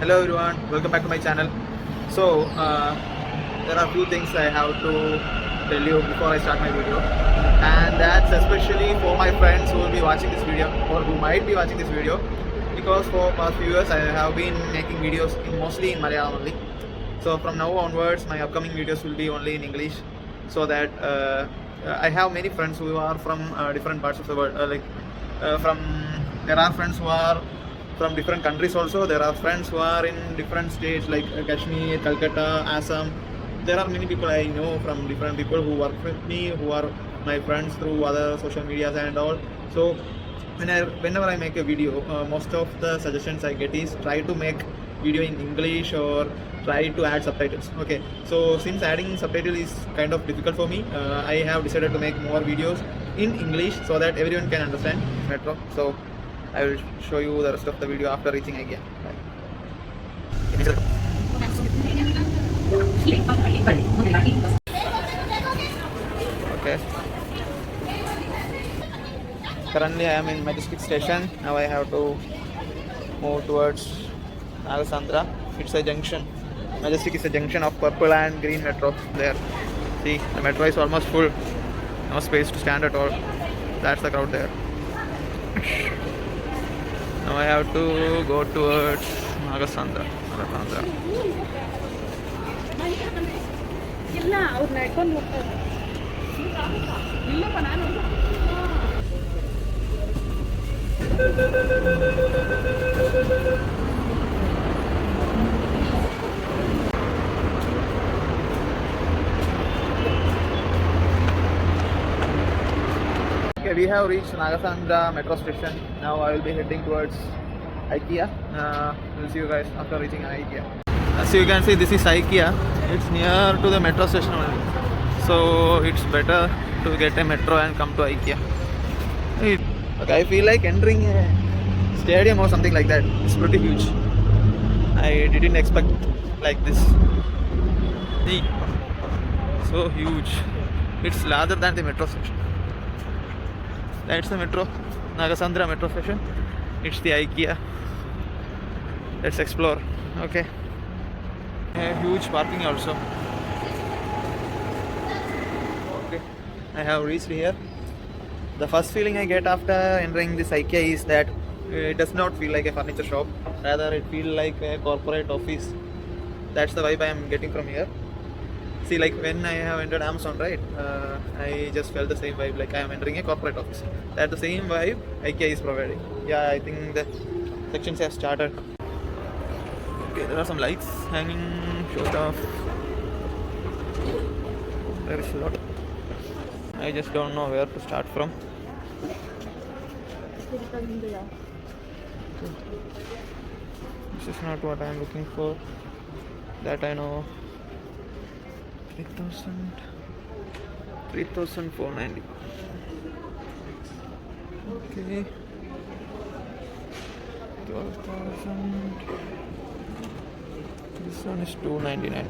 Hello everyone, welcome back to my channel. So there are few things I have to tell you before I start my video, and that's especially for my friends who will be watching this video or who might be watching this video, because for past few years I have been making videos mostly in Malayalam only. So from now onwards my upcoming videos will be only in English, so that I have many friends who are from different parts of the world, from there are friends who are from different countries also. There are friends who are in different states like Kashmir, Calcutta, Assam. There are many people I know from different people who work with me, who are my friends through other social medias and all. So whenever I make a video, most of the suggestions I get is try to make video in English or try to add subtitles. Okay, so since adding subtitle is kind of difficult for me, I have decided to make more videos in English so that everyone can understand metro. So I will show you the rest of the video after reaching Ikea. Okay. Currently I am in Majestic Station. Now I have to move towards Alessandra. It's a junction. Majestic is a junction of purple and green metro there. See, the metro is almost full. No space to stand at all. That's the crowd there. Now I have to go towards Alessandra. Okay, we have reached Nagasandra metro station. Now I will be heading towards Ikea. We'll see you guys after reaching Ikea. As you can see, this is Ikea. It's near to the metro station only, so it's better to get a metro and come to Ikea. Okay, I feel like entering a stadium or something like that. It's pretty huge. I didn't expect like this. See, so huge. It's larger than the metro station. That's the metro, Nagasandra metro station. It's the Ikea. Let's explore. Okay. A huge parking also. Okay. I have reached here. The first feeling I get after entering this Ikea is that it does not feel like a furniture shop. Rather, it feels like a corporate office. That's the vibe I am getting from here. See, like when I have entered Amazon, right? I just felt the same vibe, like I am entering a corporate office. That's the same vibe Ikea is providing. Yeah, I think the sections have started. Okay, there are some lights hanging, showed off. There is a lot. I just don't know where to start from. This is not what I am looking for. That I know. 3,490. Okay. 12,000. This one is 299.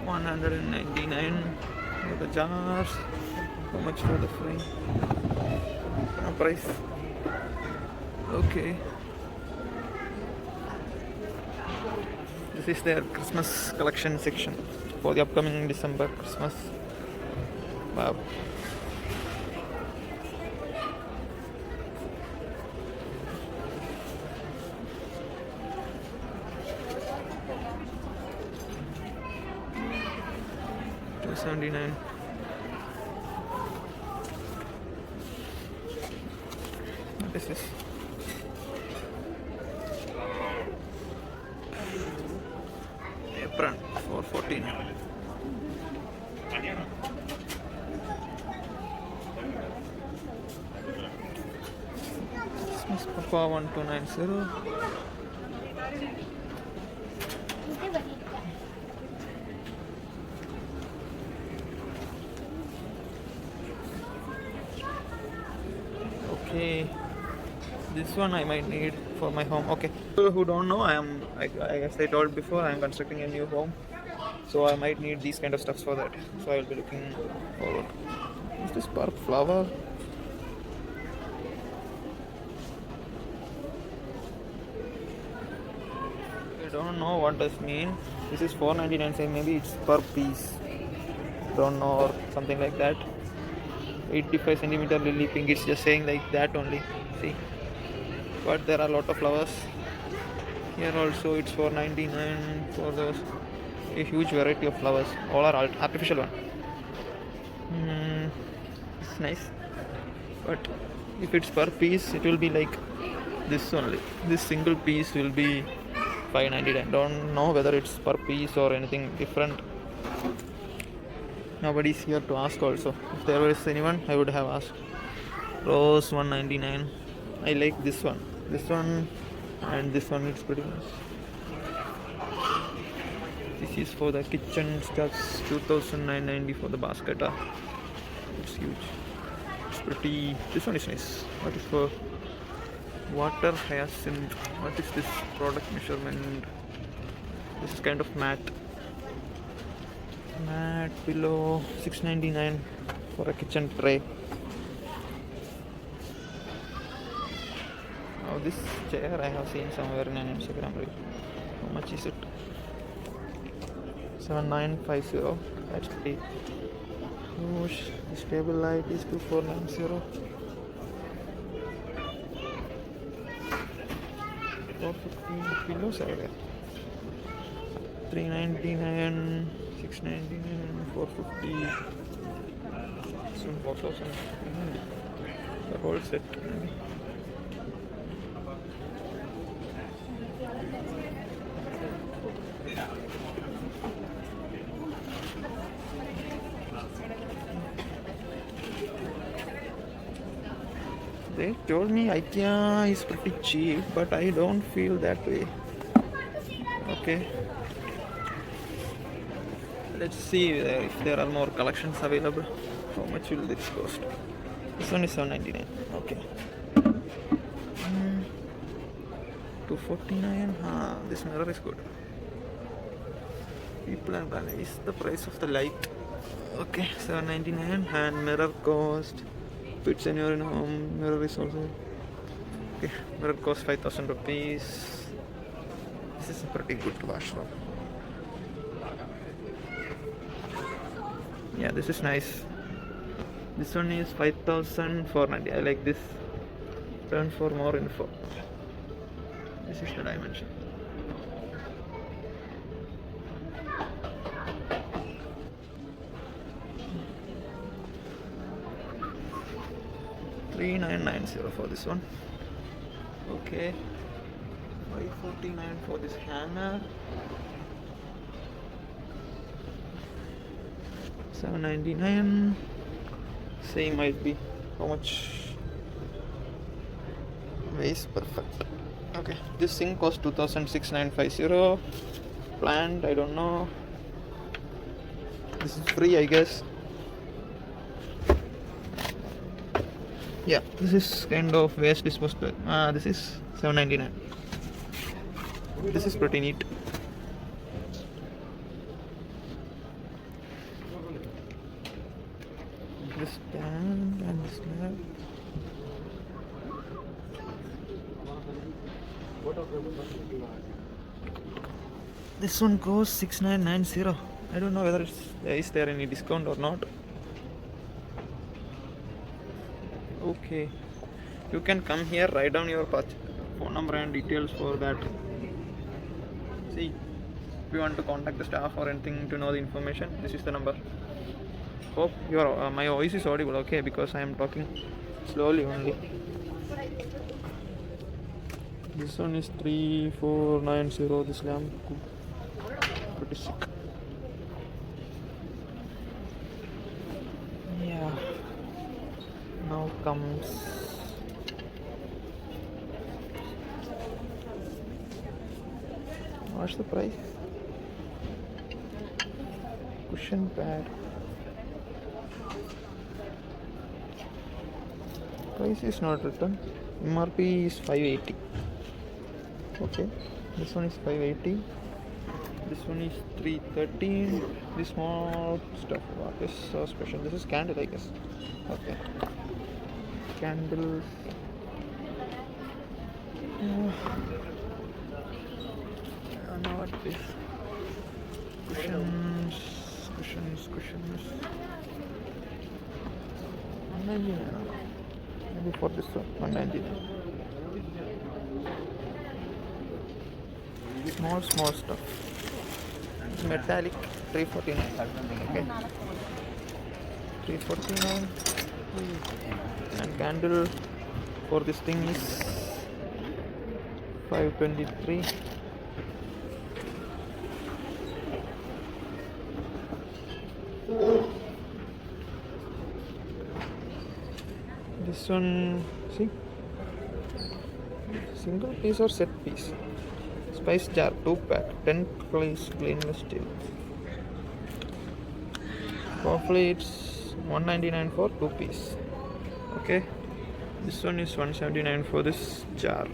$199 for the jars. How much for the frame? No price. Okay. This is their Christmas collection section for the upcoming December Christmas. Wow. $279. What is this? Apron $414. Christmas Papa 1290. Okay, This one I might need for my home. Okay. People who don't know, I guess I told before, I am constructing a new home. So I might need these kind of stuffs for that. So I will be looking forward. Is this park flower? I don't know what does mean. This is 4.99, say maybe it's per piece. Don't know, or something like that. 85 centimeter lily pink, it's just saying like that only. See, but there are a lot of flowers here also. It's 4.99 for those. A huge variety of flowers, all are artificial one. It's nice, but if it's per piece it will be like this only. This single piece will be 5.99. Don't know whether it's per piece or anything different. Nobody's here to ask also. If there was anyone, I would have asked. Rose 1.99. I like this one. This one and this one, it's pretty nice. This is for the kitchen stuffs. 2,990 for the basket. It's huge. It's pretty. This one is nice. What is for water hyacinth? What is this product measurement? This is kind of matte pillow. 6.99 for a kitchen tray. Now this chair I have seen somewhere in an Instagram reel. How much is it? 7.950. That's pretty. Oh, the stable light is 2.490. 450 pillows are there. 3.99, 6.99, 450. Soon 4,000. The whole set. They told me Ikea is pretty cheap, but I don't feel that way. Okay. Let's see if there are more collections available. How much will this cost? This one is 7.99. Okay. 249. This mirror is good. People are balanced. Is the price of the light? Okay, 7.99, and mirror cost. Fits in your home. Mirror is also okay. Mirror cost 5,000 rupees. This is a pretty good washroom. Yeah, this is nice. This one is 5,490. I like this. Turn for more info. This is the dimension. $3,990 for this one. Okay. $549 for this hammer. $7.99. Same might be. How much? Waist perfect. Okay. This thing cost 2,650. Planned, I don't know. This is free, I guess. Yeah, this is kind of waste disposable. This is $7.99. This is pretty neat. This stand and this slab. This one goes 6,990. I don't know whether is there any discount or not. Okay, you can come here, write down your phone number and details for that. See, if you want to contact the staff or anything to know the information, this is the number. Hope your my voice is audible, okay, because I am talking slowly only. This one is 3,490. This lamp, pretty sick. Yeah. Now comes what's the price? Cushion pad. Price is not written. MRP is 580. Okay, this one is 580. This one is 313. This small stuff. What is so special? This is candle, I guess. Okay. Candles. I don't know what this. Cushions. 199. Maybe for this one, 199. Small stuff. It's metallic, 349. Okay. 349. And candle for this thing is 523. This one, see, single piece or set piece. Spice jar, 2-pack, 10 piece stainless steel. Roughly it's 199 for 2 piece. Okay, this one is 179 for this jar.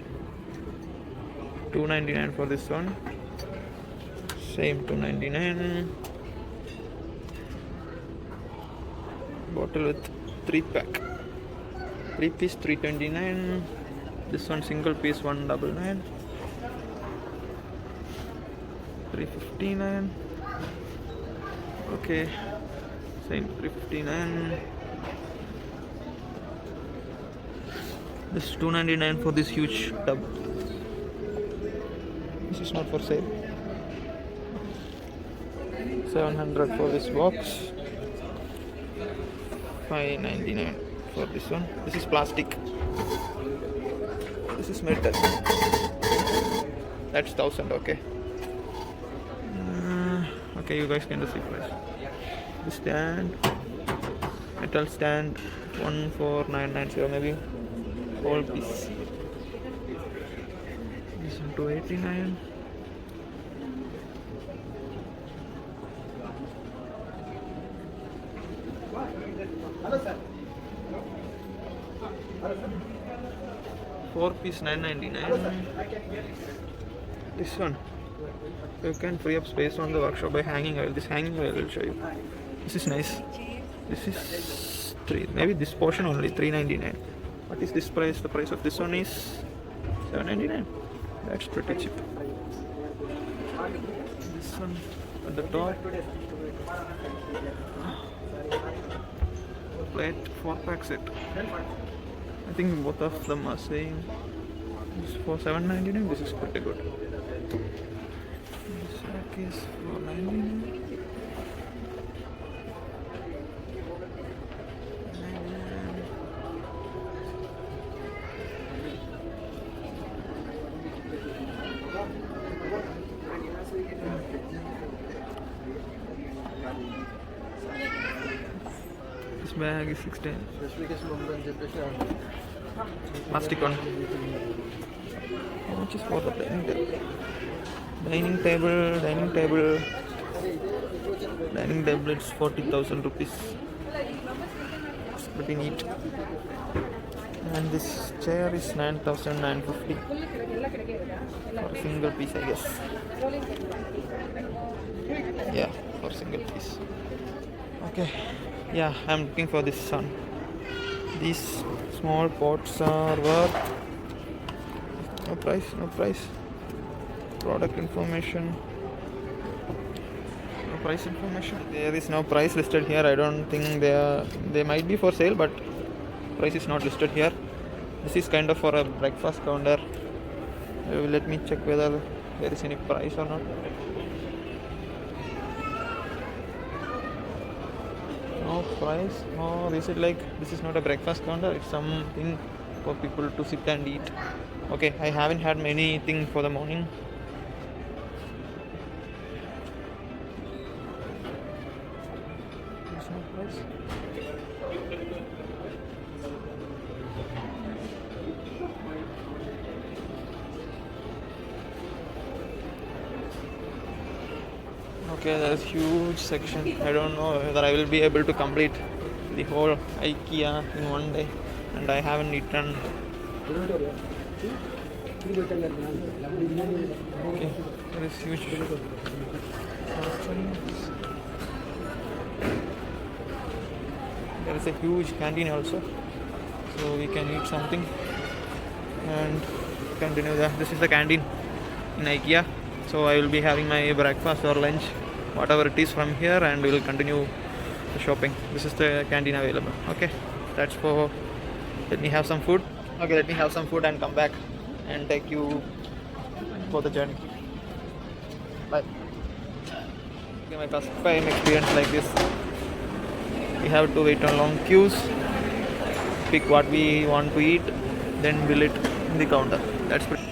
299 for this one. Same 299. Bottle with 3-pack. 3 piece 329. This one single piece 199. 359. Okay, same 359. This 299 for this huge tub. This is not for sale. 700 for this box. 599 for this one. This is plastic. This is metal. That's 1000. Okay. Okay, you guys can see price. This stand, metal stand, 14990, maybe whole piece. This one 289. Four piece 999. This one, you can free up space on the workshop by hanging oil. This hanging oil will show you. This is nice. This is maybe this portion only 399. What is this price? The price of this one is 799. That's pretty cheap. This one at the top, plate 4-pack set. I think both of them are same. This for 799. This is pretty good. This rack is 499. This bag is 16. Plastic one. How much is for the dining table? Dining table, it's 40,000 rupees. It's pretty neat. And this chair is 9,950 for a single piece, I guess. Yeah, for single piece. Okay. Yeah, I'm looking for this one. These small pots are worth no price. Product information. No price information. There is no price listed here. I don't think they might be for sale, but price is not listed here. This is kind of for a breakfast counter. Let me check whether there is any price or not. No price. No, is it like this is not a breakfast counter? It's something for people to sit and eat. Okay, I haven't had anything for the morning. There's no price. Okay, there's huge section. I don't know whether I will be able to complete the whole Ikea in one day, and I haven't eaten Okay, there is huge. There is a huge canteen also, so we can eat something and continue that. This is the canteen in Ikea, so I will be having my breakfast or lunch, whatever it is from here, and we will continue the shopping. This is the canteen available. Okay, that's for. Let me have some food. Okay, let me have some food and come back and take you for the journey. Bye. Okay, my first time experience like this. We have to wait on long queues, pick what we want to eat, then bill it in the counter. That's pretty.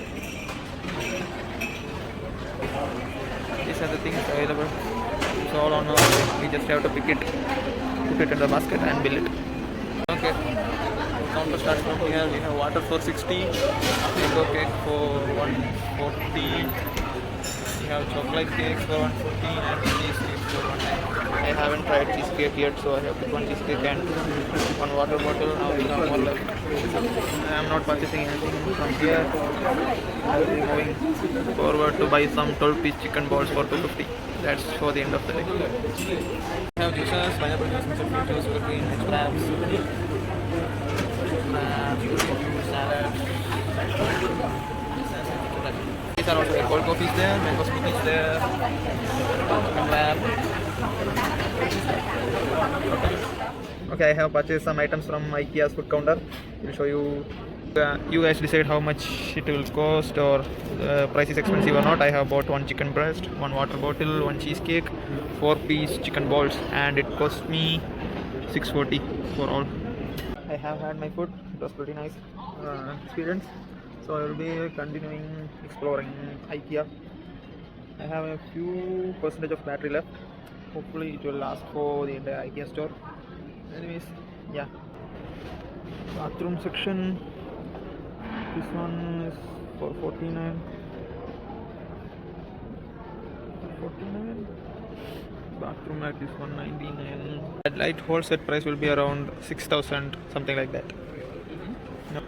These are the things available. It's all on our way. We just have to pick it, put it in the basket and bill it. Okay. Counter starts from here. We have water for 60, mango cake for 140. We have chocolate cakes for 140 and cheesecake for 190. I haven't tried cheesecake yet, so I have to one cheesecake and one water bottle. Now we have more left. I am not purchasing anything from here. I will be moving forward to buy some 12-piece chicken balls for 250. That's for the end of the day. We have juices, pineapple juice, instant juice, sugar cream, wraps, salad. These are also cold coffees there, mango smoothie is there, chicken wrap. Okay, I have purchased some items from Ikea's food counter. I'll show you. You guys decide how much it will cost or the price is expensive or not. I have bought one chicken breast, one water bottle, one cheesecake, 4-piece chicken balls, and it cost me 640 for all. I have had my food. It was pretty nice experience. So I will be continuing exploring Ikea. I have a few percentage of battery left. Hopefully it will last for the entire Ikea store. Anyways, yeah. Bathroom section. This one is for 49. 49. Bathroom at is 199. That light whole set price will be around 6,000, something like that. No.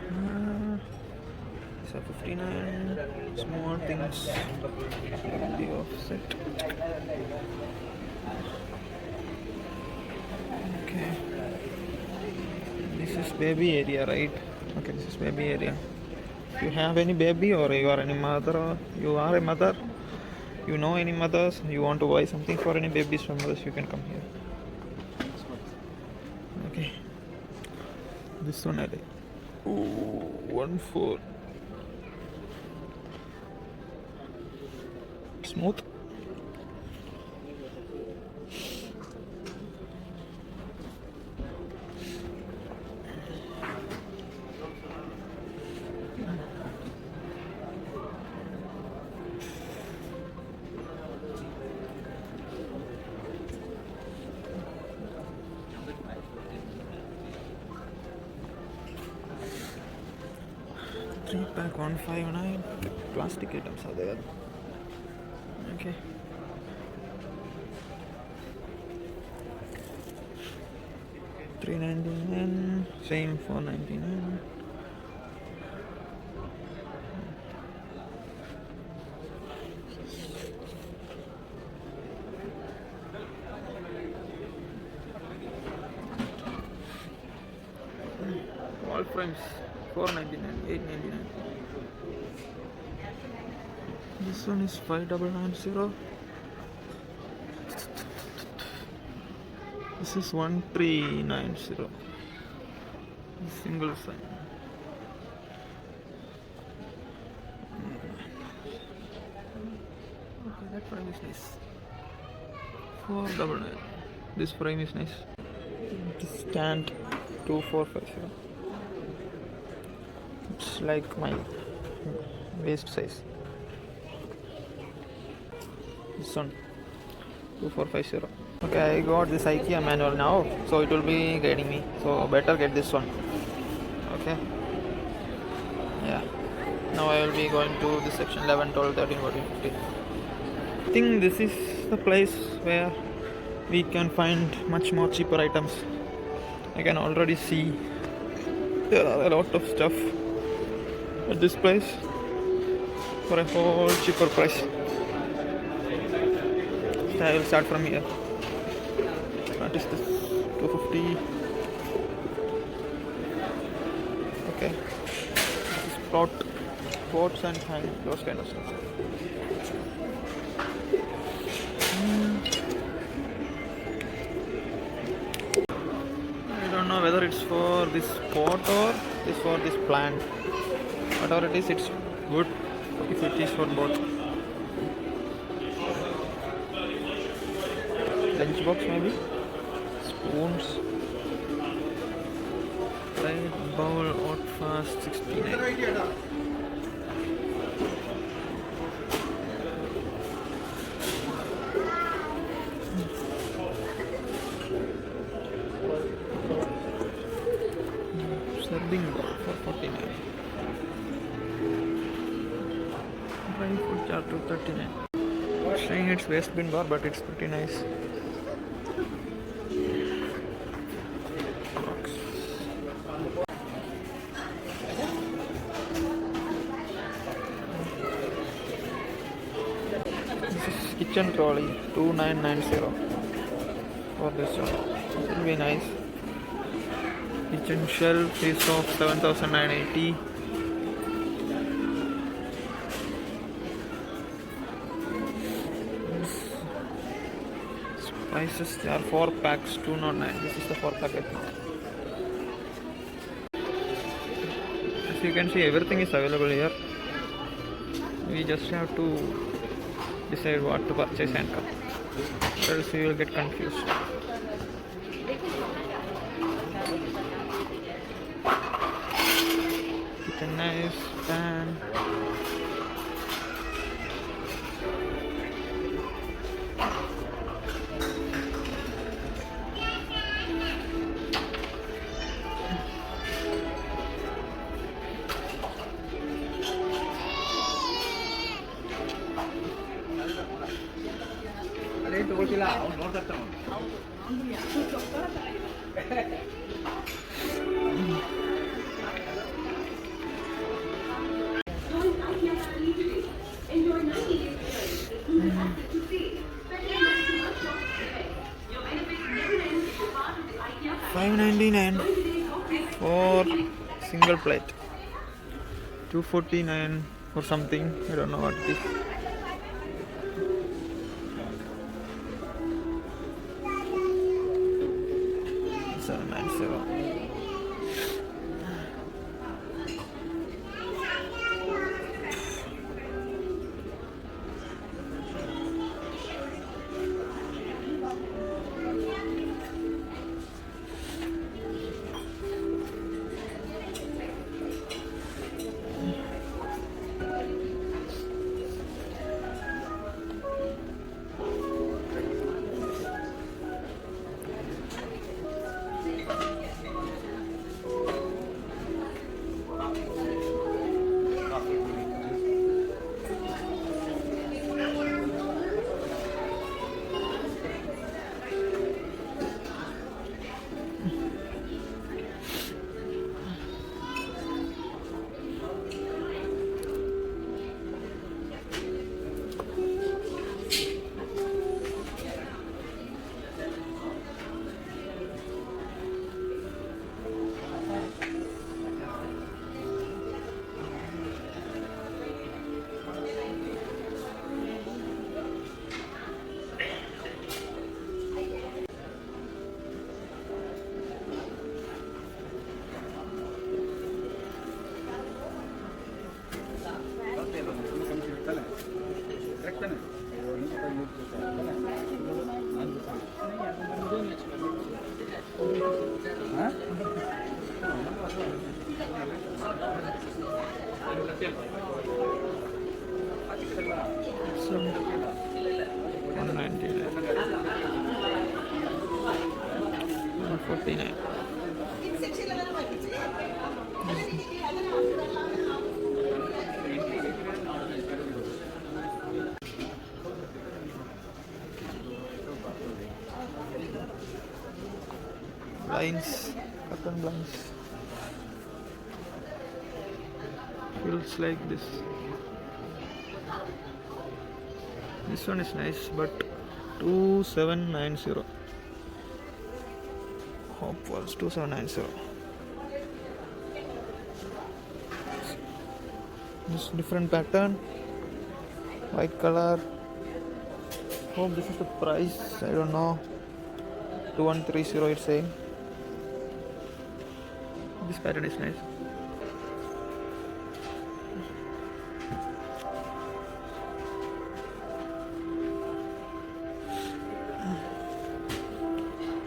These are 59. Small things will be offset. Okay. This is baby area, right? Okay, this is baby area. If you have any baby or you are any mother, or you are a mother, you know any mothers, you want to buy something for any babies from others, you can come here. Okay. This one I like. Ooh, 1.4. Smooth. Pack 159. Plastic items are there. Okay. $3.99. Same $4.99. Wall frames $4.99, $8.99. This one is 5.990. This is 1.390. Single sign. Okay, that frame is nice. 4.99. This frame is nice. This stand 2.450. It's like my waist size. This one 2.450. Okay, I got this IKEA manual now, so it will be guiding me. So better get this one. Okay. Yeah. Now I will be going to this section 11, 12, 13, 14, 15. I think this is the place where we can find much more cheaper items. I can already see there are a lot of stuff at this place for a whole cheaper price. So I will start from here. What is this? 250. Okay. This is pots and hang, those kind of stuff. I don't know whether it's for this pot or it's for this plant. Whatever it is, it's good if it is for both. Lunch box maybe. Spoons. Right bowl, hot fast, 69. Serving bowl for 49. Dry food jar 239. Saying it's waste bin bar, but it's pretty nice. Box. This is kitchen trolley 2990 for this one. It will be nice. Kitchen shelf is of 7980. Spices, there are 4 packs, 209. This is the 4 pack, I think. As you can see, everything is available here. We just have to decide what to purchase and come. Else you will get confused. Kitchen knives, pan. $5.99 for single plate. $2.49 for something. I don't know what it is. $7.97. So, 199, 149. Blinds, curtain blinds. Fill It's like this. This one is nice, but 2790. Hope was 2790. This different pattern, white color. Hope this is the price. I don't know. 2130 it's saying. This pattern is nice.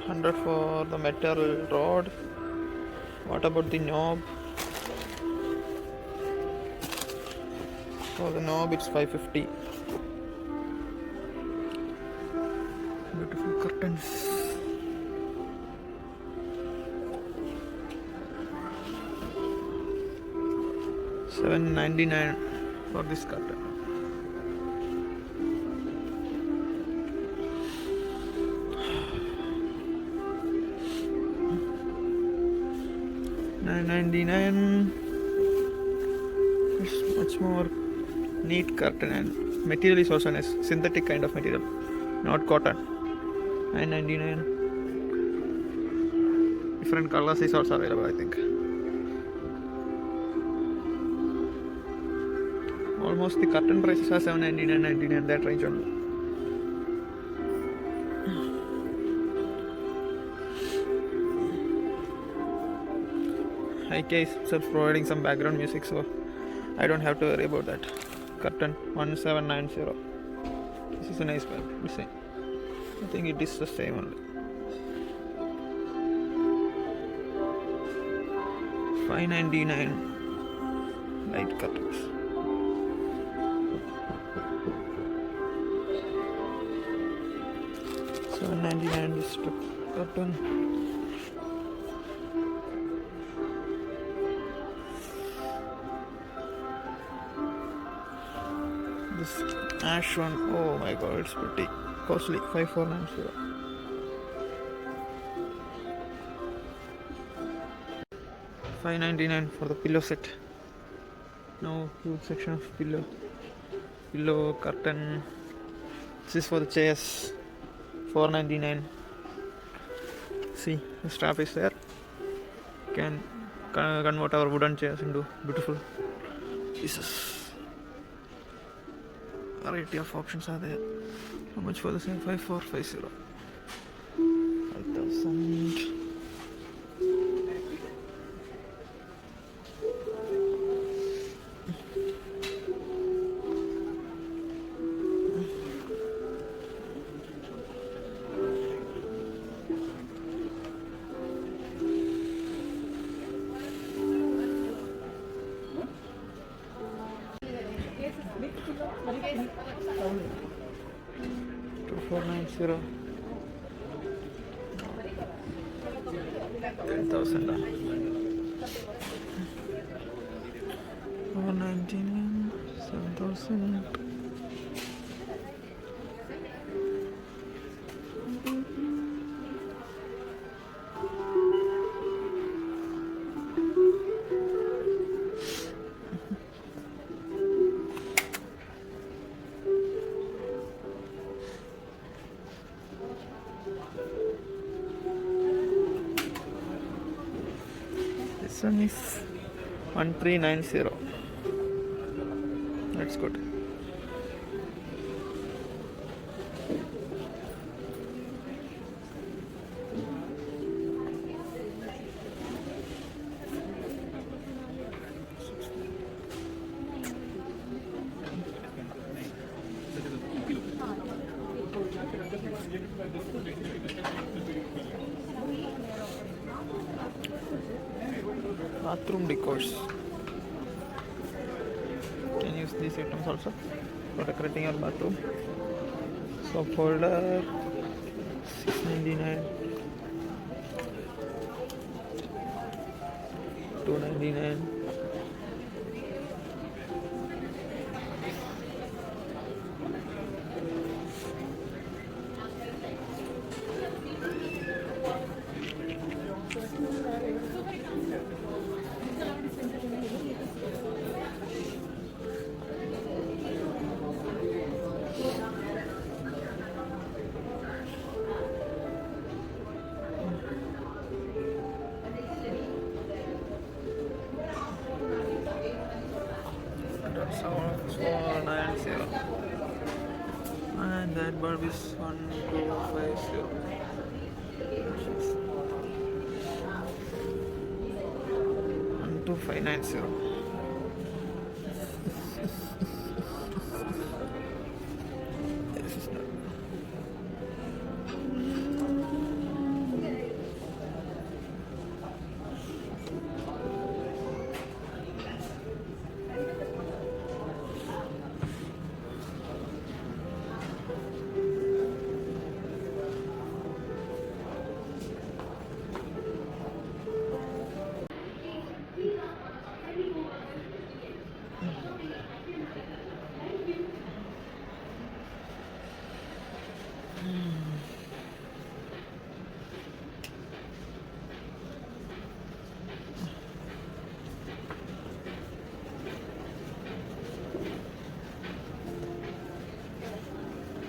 $100 for the metal rod. What about the knob? For the knob it's $550. Beautiful curtains. $799 for this curtain. $999. It's much more neat curtain, and material is also nice, synthetic kind of material, not cotton. $999. Different colors is also available, I think. Almost the curtain prices are $799, $99, that range only. Ikea is providing some background music, so I don't have to worry about that. Curtain 1790. This is a nice design. I think it is the same only. $599 light curtains. $799 this curtain. This ash one, oh my god, it's pretty costly. $5490. $599 for the pillow set. Now huge section of pillow curtain. This is for the chairs. $499. See, the strap is there. Can convert our wooden chairs into beautiful pieces. Variety of options are there. How much for the same? 5450. 5,000. $2490. 10,000. $499. 7,000. This one is 1390. That's good. Bathroom decors. Can use these items also for decorating your bathroom. Soap holder, $699. $299. And that bulb is 12590. This is not.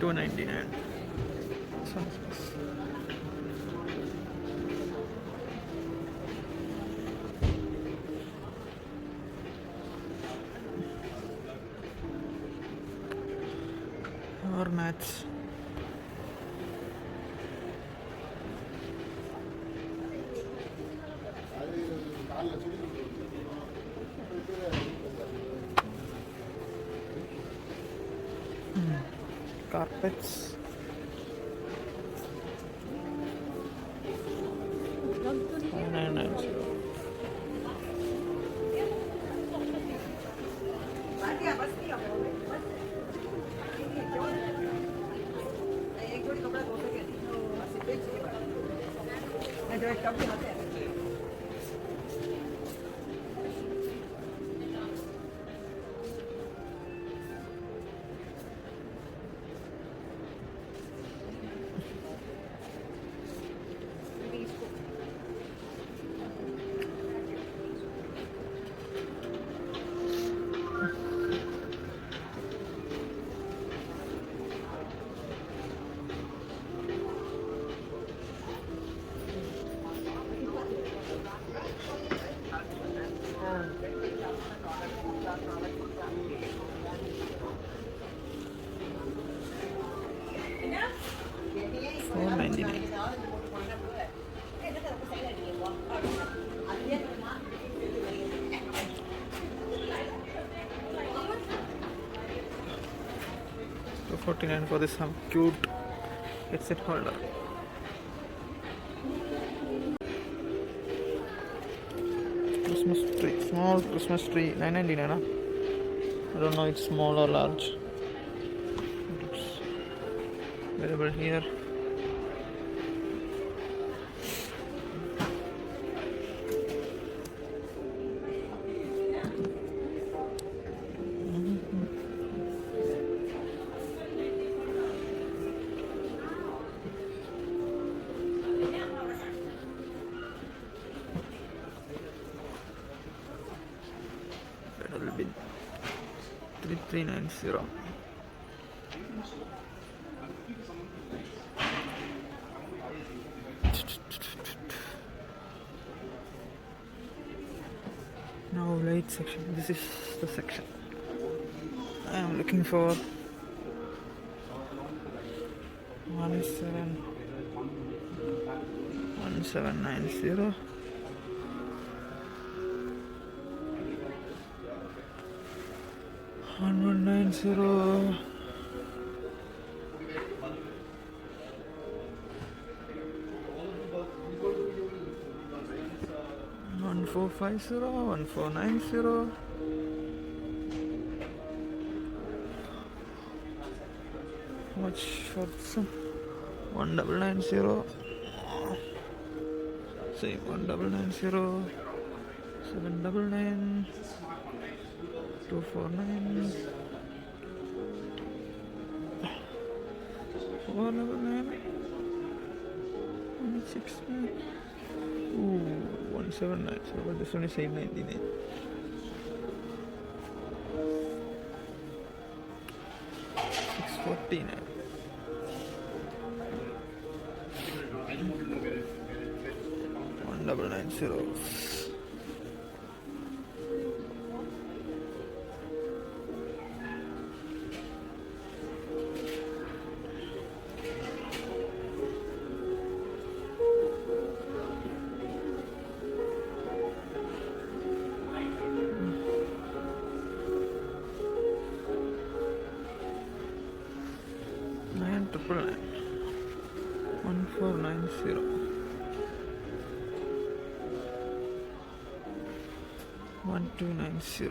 299. Sounds nice. Or mats. Carpets. $499. $249 for this cute headset holder. Christmas tree, small Christmas tree, $999. I don't know it's small or large. It's available here. That will be 3390. Now light section. This is the section I am looking for. 1790. 1190. 1450. 1490. How much for this? 1990. Same 1990. 799. 249. 499. 169. Ooh, 179. So but this one is 899. $649. 1990. 999 1490 1290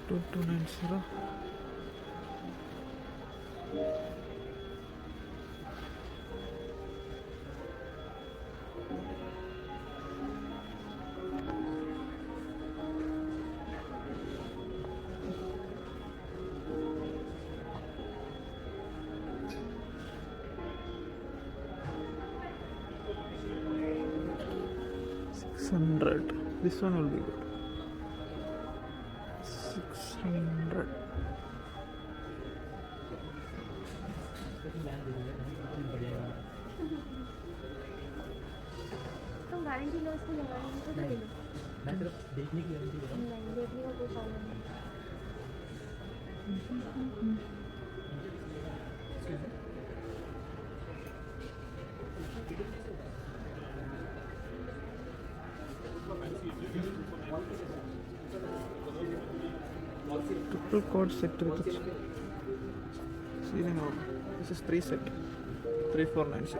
2290 600. This one will be good. 600. तुम guarantee लो इसको guarantee तो दे लो मैं सिर्फ देखने की guarantee दे रहा हूँ। नहीं देखने का कोई प्रॉब्लम नहीं Triple cord set with ceiling out. This is 3 set. 3490.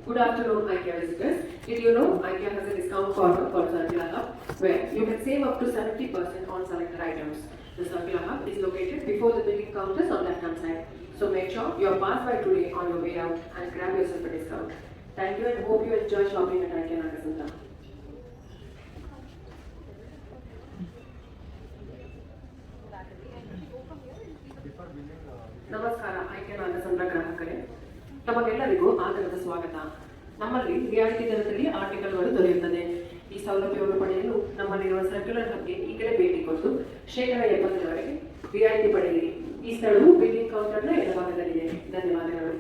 Good afternoon, Ikea visitors. Did you know Ikea has a discount corner called Circular Hub where you can save up to 70% on selected items. The Circular Hub is located before the billing counters on the left-hand side. So make sure you are passed by today on your way out and grab yourself a discount. Thank you and hope you enjoy shopping at Ikea Nagasanta. ನಮಸ್ಕಾರ ಐಕ್ಯ ನಾಗಸಂದ್ರ ಗ್ರಾಹಕರೇ ತಮಗೆಲ್ಲರಿಗೂ ಆದರದ ಸ್ವಾಗತ. ನಮ್ಮಲ್ಲಿ ರಿಯಾಯಿತಿ ದರದಲ್ಲಿ ಆರ್ಟಿಕಲ್ಗಳು ದೊರೆಯುತ್ತದೆ. ಈ ಸೌಲಭ್ಯವನ್ನು ಪಡೆಯಲು ನಮ್ಮಲ್ಲಿರುವ ಸರ್ಕ್ಯುಲರ್ ಹಬ್ಗೆ ಈಗಲೇ ಭೇಟಿ ಕೊಟ್ಟು ಶೇಕಡ 70ರವರೆಗೆ ರಿಯಾಯಿತಿ ಪಡೆಯಿರಿ. ಈ ಸ್ಥಳವು ಬಿಲ್ಲಿಂಗ್ ಕೌಂಟರ್ನ ಎಡಭಾಗದಲ್ಲಿದೆ. ಧನ್ಯವಾದಗಳು.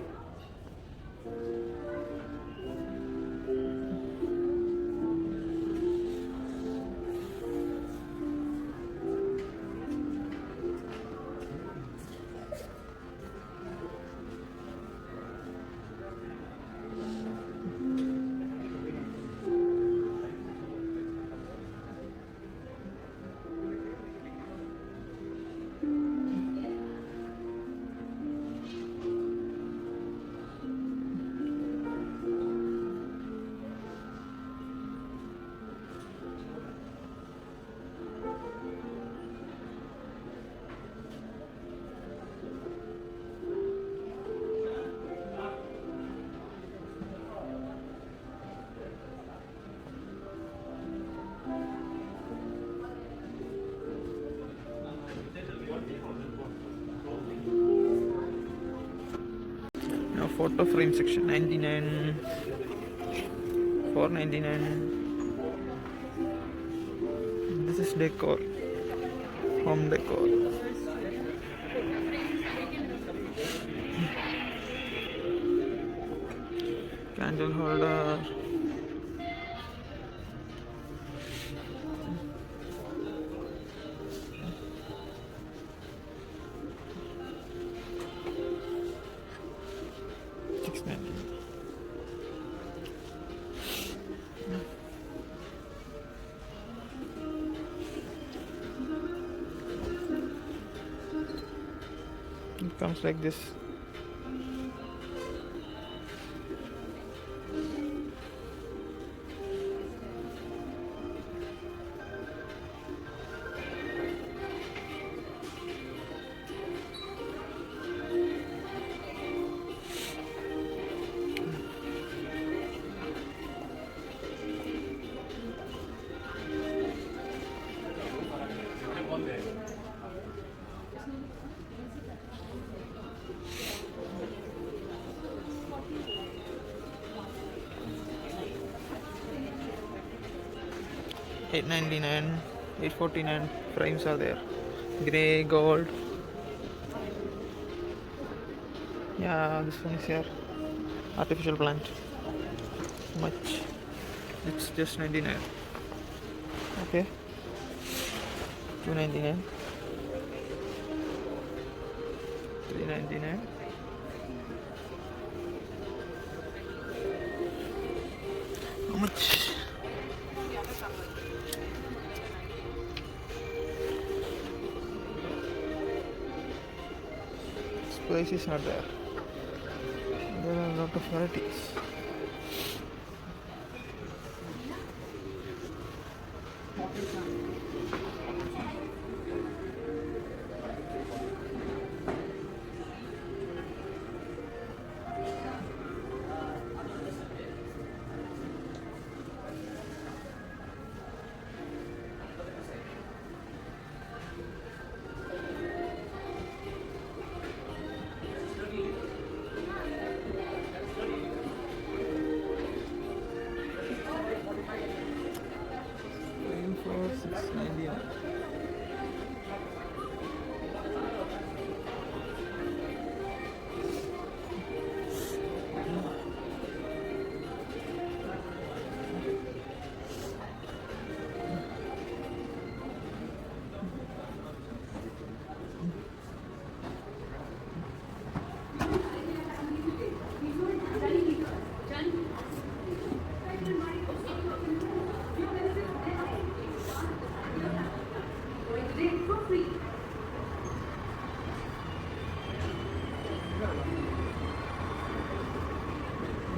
Now photo frame section 99 499. This is decor, home decor. Candle holder. It comes like this. $899, $849 frames are there. Grey, gold. Yeah, this one is here. Artificial plant. Much. It's just 99. Okay. 299. 399. much? This place is not there. There are a lot of varieties. For 6.99.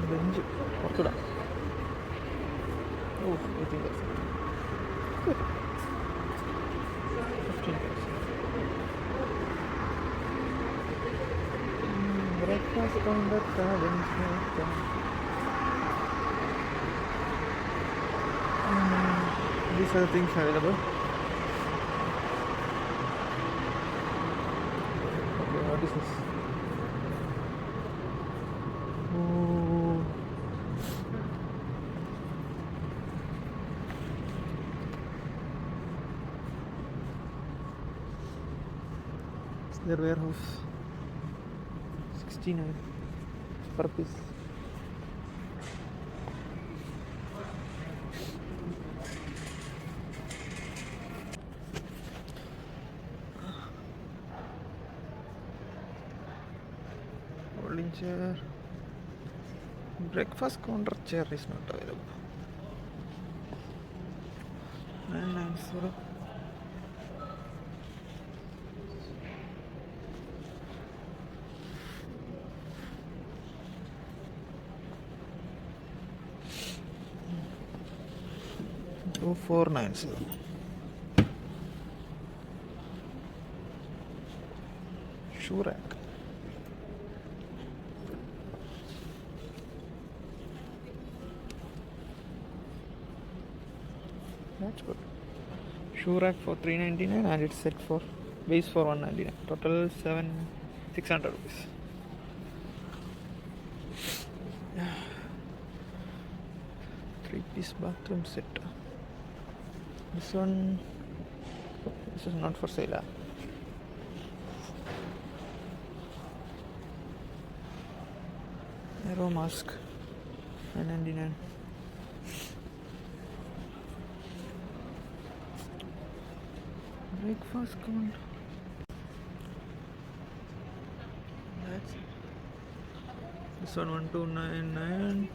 Bench പുറത്തിടാം. Oh 18%. Good. 15%. Breakfast on the garden. These are the things available. Okay, what is this? Oh. It's their warehouse. 69 per piece. Folding chair. Breakfast counter chair is not available. 990. Oh, 490. Shoe rack. That's good. Shoe rack for 399 and it's set for base for 199. Total 600 rupees. Three-piece bathroom set. This is not for sale. Aero mask 999. Breakfast counter. That's it. This one 1299,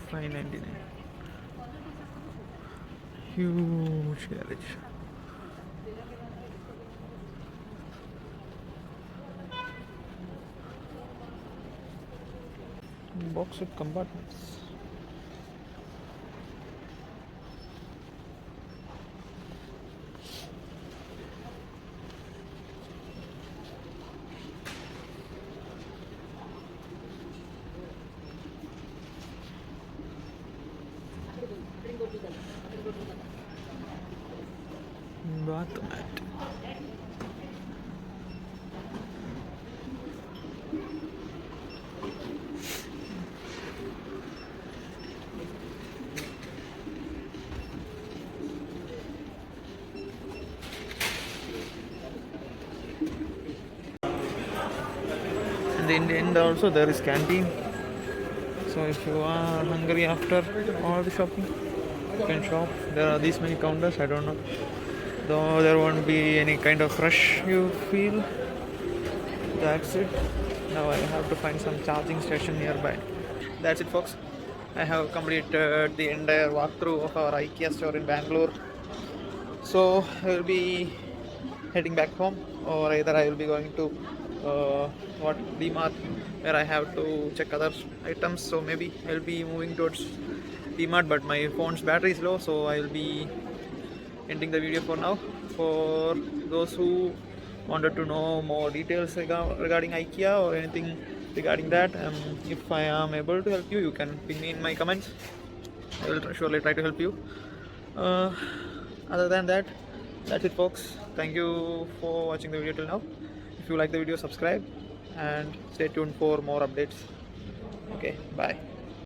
599. Huge garage. Box with compartments. Bath mat. And in the end also there is canteen. So if you are hungry after all the shopping, you can shop. There are these many counters, I don't know. Though there won't be any kind of rush you feel. That's it. Now I have to find some charging station nearby. That's it, folks. I have completed the entire walkthrough of our Ikea store in Bangalore. So I will be heading back home, or either I will be going to what DMart, where I have to check other items. So maybe I'll be moving towards DMart, but my phone's battery is low, so I will be ending the video for now. For those who wanted to know more details regarding IKEA or anything regarding that, if I am able to help you, you can ping me in my comments. I will surely try to help you. Uh, Other than that, that's it, folks. Thank you for watching the video till now. If you like the video, subscribe and stay tuned for more updates. Okay, bye.